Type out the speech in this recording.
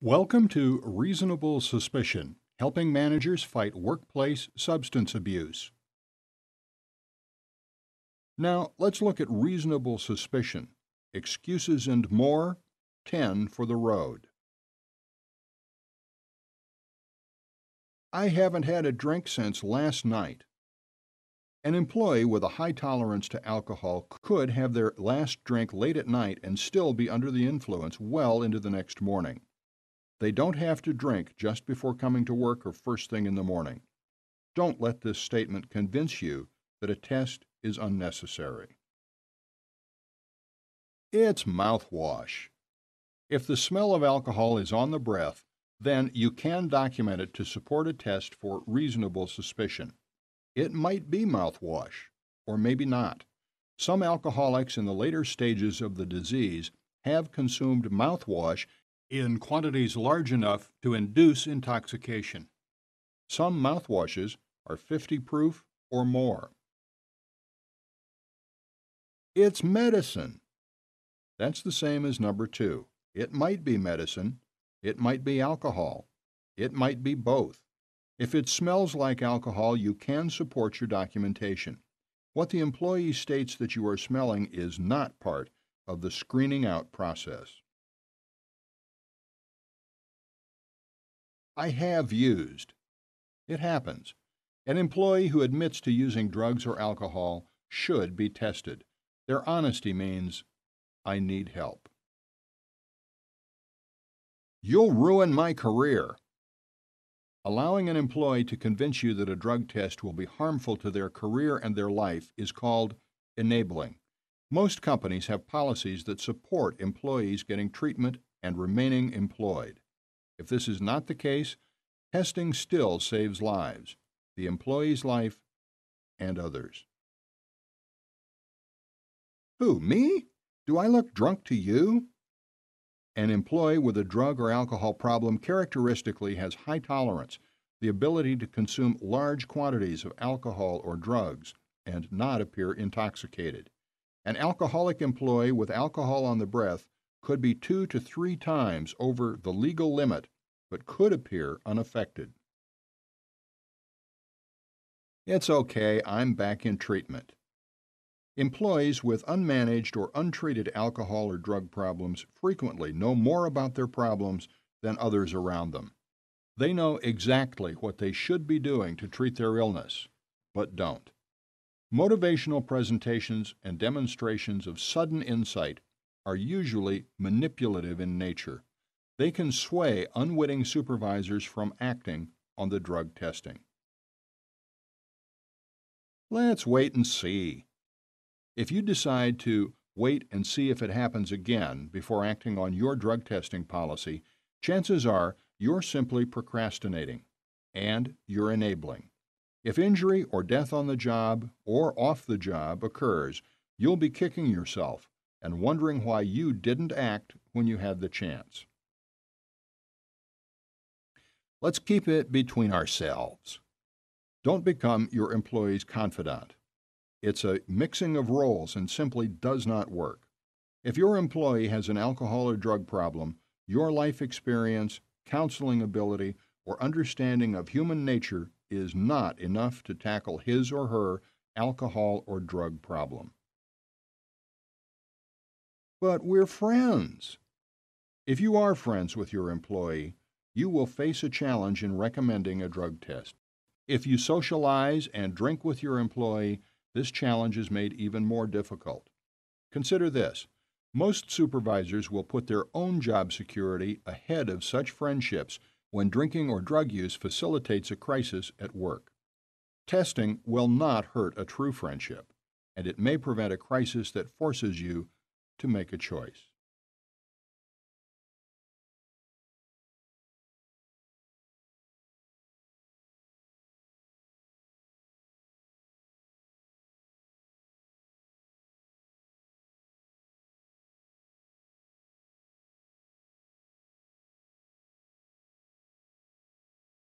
Welcome to Reasonable Suspicion, helping managers fight workplace substance abuse. Now, let's look at reasonable suspicion. Excuses and more, 10 for the road. I haven't had a drink since last night. An employee with a high tolerance to alcohol could have their last drink late at night and still be under the influence well into the next morning. They don't have to drink just before coming to work or first thing in the morning. Don't let this statement convince you that a test is unnecessary. It's mouthwash. If the smell of alcohol is on the breath, then you can document it to support a test for reasonable suspicion. It might be mouthwash, or maybe not. Some alcoholics in the later stages of the disease have consumed mouthwash in quantities large enough to induce intoxication. Some mouthwashes are 50 proof or more. It's medicine. That's the same as number 2. It might be medicine. It might be alcohol. It might be both. If it smells like alcohol, you can support your documentation. What the employee states that you are smelling is not part of the screening out process. I have used. It happens. An employee who admits to using drugs or alcohol should be tested. Their honesty means, I need help. You'll ruin my career. Allowing an employee to convince you that a drug test will be harmful to their career and their life is called enabling. Most companies have policies that support employees getting treatment and remaining employed. If this is not the case, testing still saves lives, the employee's life and others. Who, me? Do I look drunk to you? An employee with a drug or alcohol problem characteristically has high tolerance, the ability to consume large quantities of alcohol or drugs, and not appear intoxicated. An alcoholic employee with alcohol on the breath could be 2 to 3 times over the legal limit, but could appear unaffected. It's okay, I'm back in treatment. Employees with unmanaged or untreated alcohol or drug problems frequently know more about their problems than others around them. They know exactly what they should be doing to treat their illness, but don't. Motivational presentations and demonstrations of sudden insight are usually manipulative in nature. They can sway unwitting supervisors from acting on the drug testing. Let's wait and see. If you decide to wait and see if it happens again before acting on your drug testing policy, chances are you're simply procrastinating and you're enabling. If injury or death on the job or off the job occurs, you'll be kicking yourself and wondering why you didn't act when you had the chance. Let's keep it between ourselves. Don't become your employee's confidant. It's a mixing of roles and simply does not work. If your employee has an alcohol or drug problem, your life experience, counseling ability, or understanding of human nature is not enough to tackle his or her alcohol or drug problem. But we're friends. If you are friends with your employee, you will face a challenge in recommending a drug test. If you socialize and drink with your employee, this challenge is made even more difficult. Consider this. Most supervisors will put their own job security ahead of such friendships when drinking or drug use facilitates a crisis at work. Testing will not hurt a true friendship, and it may prevent a crisis that forces you to make a choice.